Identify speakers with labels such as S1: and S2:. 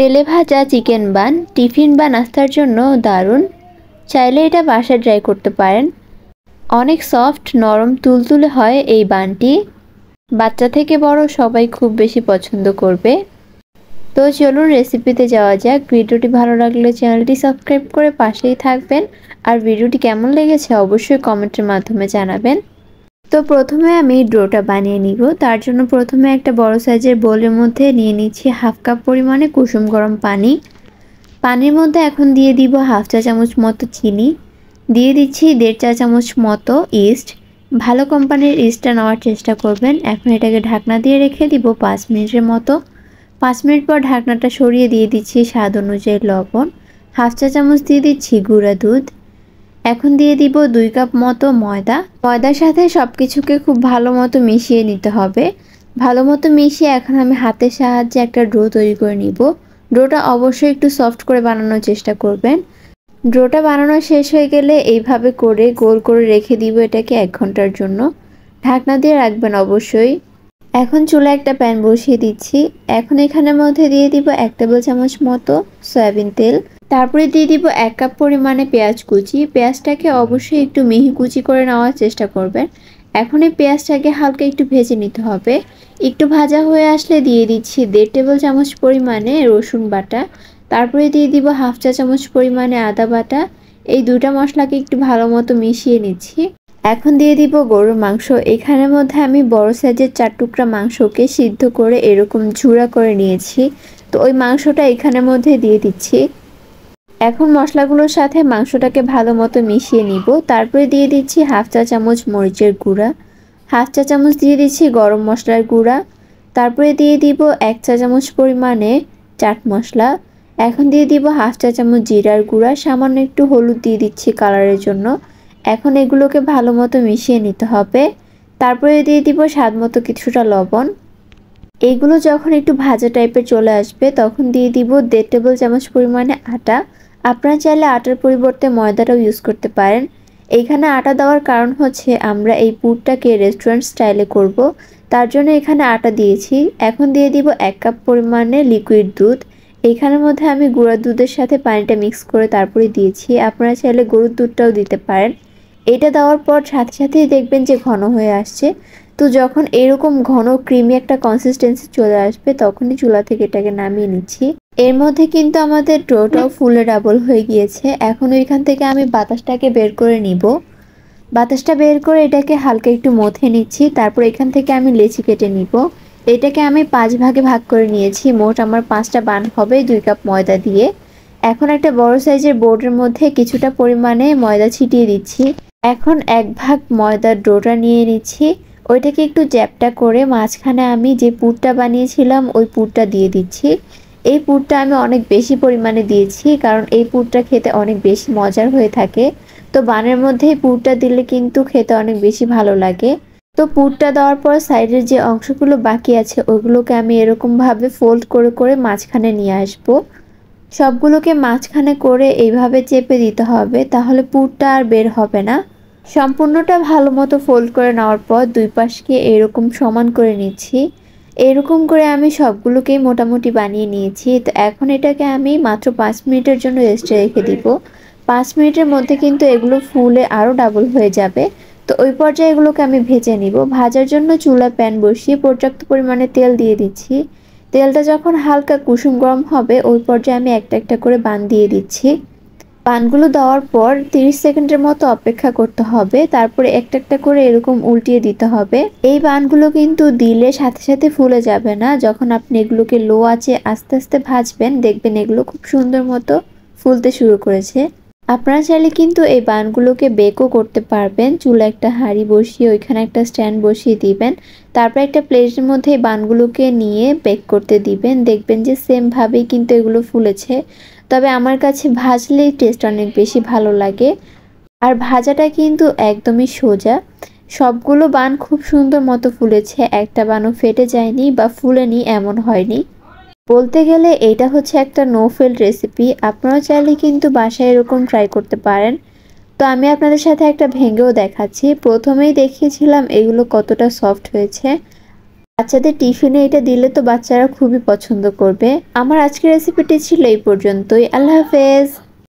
S1: তেলে ভাজা chicken bun tiffin বা নাস্তার জন্য দারুণ। চাইলে এটা বাসায় ট্রাই করতে পারেন। অনেক সফট, নরম, তুলতুলে হয় এই বানটি। বাচ্চা থেকে বড় সবাই খুব বেশি পছন্দ করবে। তো চলুন রেসিপিতে যাওয়া যাক। ভিডিওটি ভালো লাগলে চ্যানেলটি সাবস্ক্রাইব করে পাশেই থাকবেন। আর ভিডিওটি কেমন লেগেছে অবশ্যই কমেন্টের মাধ্যমে জানাবেন। তো প্রথমে আমি ডোটা বানিয়ে নিব। তার জন্য প্রথমে একটা বড় সাইজের বোলের মধ্যে নিয়ে নিচ্ছি হাফ কাপ পরিমাণে কুসুম গরম পানি। পানির মধ্যে এখন দিয়ে দিব হাফ চা চামচ মতো চিনি, দিয়ে দিচ্ছি 1.5 চা চামচ মতো ইস্ট। ভালো কোম্পানির ইস্টটা নেওয়ার চেষ্টা করবেন। এখন এটাকে ঢাকনা দিয়ে রেখে দিব 5 মিনিটের মতো। 5 মিনিট পর ঢাকনাটা সরিয়ে দিয়ে দিচ্ছি স্বাদ অনুযায়ী লবণ, হাফ চা চামচ দিয়ে দিচ্ছি গুঁড়া দুধ। এখন দিয়ে দিব 2 কাপ মতো ময়দা। ময়দার সাথে সব কিছুকে খুব ভালো মতো মিশিয়ে নিতে হবে। ভালো মতো মিশিয়ে এখন আমি হাতের সাহায্যে একটা ডো তৈরি করে নিব। ডোটা অবশ্যই একটু সফট করে বানানোর চেষ্টা করবেন। ডোটা বানানো শেষ হয়ে গেলে এইভাবে করে গোল করে রেখে দিব এটাকে 1 ঘন্টার জন্য। ঢাকনা দিয়ে রাখবেন অবশ্যই। এখন চুলায় একটা প্যান বসিয়ে দিচ্ছি। এখন এখানের মধ্যে দিয়ে দিব 1 টেবিল চামচ মতো সয়াবিন তেল। তারপরে দিয়ে দিব 1 কাপ পরিমাণে পেঁয়াজ কুচি। পেঁয়াজটাকে অবশ্যই একটু মিহি কুচি করে নেওয়ার চেষ্টা করবেন। এখন এই পেঁয়াজটাকে হালকা একটু ভেজে নিতে হবে। একটু ভাজা হয়ে আসলে দিয়ে দিচ্ছি 1.5 টেবিল চামচ পরিমাণে রসুন বাটা। তারপরে দিয়ে দিব হাফ চা চামচ পরিমাণে আদা বাটা। এই দুটো মশলাকে একটু ভালো মতো মিশিয়ে নিচ্ছি। এখন দিয়ে দিব গরুর মাংস। এখানের মধ্যে আমি বড় সাইজের 4 টুকরা মাংসকে সিদ্ধ করে এরকম ঝুরা করে নিয়েছি। তো ওই মাংসটা এখানের মধ্যে দিয়ে দিচ্ছি। এখন মশলাগুলোর সাথে মাংসটাকে ভালো মতো মিশিয়ে নিব। তারপরে দিয়ে দিচ্ছি হাফ চা চামচ মরিচের গুঁড়া, হাফ চা চামচ দিয়ে দিচ্ছি গরম মশলার গুঁড়া। তারপরে দিয়ে দিব 1 চা চামচ পরিমাণে চাট মশলা। এখন দিয়ে দিব হাফ চা চামচ জিরার গুঁড়া, সামান্য একটু হলুদ দিয়ে দিচ্ছি কালারের জন্য। এখন এগুলোকে ভালো মতো মিশিয়ে নিতে হবে। তারপরে দিয়ে দিব স্বাদ মতো কিছুটা লবণ। এইগুলো যখন একটু ভাজা টাইপের চলে আসবে তখন দিয়ে দিব 1.5 টেবিল চামচ পরিমাণে আটা। আপনারা চাইলে আটার পরিবর্তে ময়দাটাও ইউজ করতে পারেন। এইখানে আটা দেওয়ার কারণ হচ্ছে আমরা এই পুরটাকে রেস্টুরেন্ট স্টাইলে করব, তার জন্য এখানে আটা দিয়েছি। এখন দিয়ে দিব 1 কাপ পরিমাণে লিকুইড দুধ। এইখানের মধ্যে আমি গুঁড়া দুধের সাথে পানিটা মিক্স করে তারপরে দিয়েছি। আপনারা চাইলে গরুর দুধটাও দিতে পারেন। এটা দেওয়ার পর সাথে সাথেই দেখবেন যে ঘন হয়ে আসছে। তো যখন এরকম ঘন ক্রিমি একটা কনসিস্টেন্সি চলে আসবে তখনই চুলা থেকে এটাকে নামিয়ে নিচ্ছি। এর মধ্যে কিন্তু আমাদের ডোটাও ফুলে ডাবল হয়ে গিয়েছে। এখন ওইখান থেকে আমি বাতাসটাকে বের করে নিব। বাতাসটা বের করে এটাকে হালকা একটু মথে নিচ্ছি। তারপর এখান থেকে আমি লেচি কেটে নিব। এটাকে আমি 5 ভাগে ভাগ করে নিয়েছি। মোট আমার 5টা বান হবে 2 কাপ ময়দা দিয়ে। এখন একটা বড় সাইজের বোর্ডের মধ্যে কিছুটা পরিমাণে ময়দা ছিটিয়ে দিচ্ছি। এখন 1 ভাগ ময়দার ডোটা নিয়ে নিচ্ছি। ওইটাকে একটু চ্যাপটা করে মাঝখানে আমি যে পুরটা বানিয়েছিলাম ওই পুরটা দিয়ে দিচ্ছি। এই পুরটা আমি অনেক বেশি পরিমাণে দিয়েছি কারণ এই পুরটা খেতে অনেক বেশি মজার হয়ে থাকে। তো বানের মধ্যে এই পুরটা দিলে কিন্তু খেতে অনেক বেশি ভালো লাগে। তো পুরটা দেওয়ার পর সাইডের যে অংশগুলো বাকি আছে ওইগুলোকে আমি এরকমভাবে ফোল্ড করে করে মাঝখানে নিয়ে আসবো। সবগুলোকে মাঝখানে করে এইভাবে চেপে দিতে হবে, তাহলে পুরটা আর বের হবে না। সম্পূর্ণটা ভালো মতো ফোল্ড করে নেওয়ার পর দুই পাশকে এরকম সমান করে নিচ্ছি। এরকম করে আমি সবগুলোকেই মোটামুটি বানিয়ে নিয়েছি। তো এখন এটাকে আমি মাত্র 5 মিনিটের জন্য রেস্টে রেখে দিব। 5 মিনিটের মধ্যে কিন্তু এগুলো ফুলে আরও ডাবল হয়ে যাবে। তো ওই পর্যায়ে এগুলোকে আমি ভেজে নিব। ভাজার জন্য চুলা প্যান বসিয়ে পর্যাপ্ত পরিমাণে তেল দিয়ে দিচ্ছি। তেলটা যখন হালকা কুসুম গরম হবে ওই পর্যায়ে আমি একটা একটা করে বান দিয়ে দিচ্ছি। বানগুলো দেওয়ার পর 30 সেকেন্ডের মতো অপেক্ষা করতে হবে। তারপরে একটা একটা করে এরকম উল্টিয়ে দিতে হবে। এই বানগুলো কিন্তু দিলে সাথে সাথে ফুলে যাবে না। যখন আপনি এগুলোকে লো আঁচে আস্তে আস্তে ভাজবেন দেখবেন এগুলো খুব সুন্দর মতো ফুলতে শুরু করেছে। আপনারা চাইলে কিন্তু এই বানগুলোকে বেকও করতে পারবেন। চুলা একটা হাঁড়ি বসিয়ে ওইখানে একটা স্ট্যান্ড বসিয়ে দিবেন। তারপর একটা প্লেটের মধ্যে এই বানগুলোকে নিয়ে বেক করতে দিবেন। দেখবেন যে সেম ভাবেই কিন্তু এগুলো ফুলেছে। তবে আমার কাছে ভাজলেই টেস্ট অনেক বেশি ভালো লাগে। আর ভাজাটা কিন্তু একদমই সোজা। সবগুলো বান খুব সুন্দর মতো ফুলেছে, একটা বানও ফেটে যায়নি বা ফুলেনি এমন হয়নি। বলতে গেলে এটা হচ্ছে একটা নো ফেল রেসিপি। আপনারা চাইলে কিন্তু বাসায় এরকম ট্রাই করতে পারেন। তো আমি আপনাদের সাথে একটা ভেঙেও দেখাচ্ছি। প্রথমেই দেখিয়েছিলাম এগুলো কতটা সফট হয়েছে। বাচ্চাদের টিফিনে এটা দিলে তো বাচ্চারা খুবই পছন্দ করবে। আমার আজকের রেসিপিটি ছিল এই পর্যন্তই। আল্লাহ হাফেজ।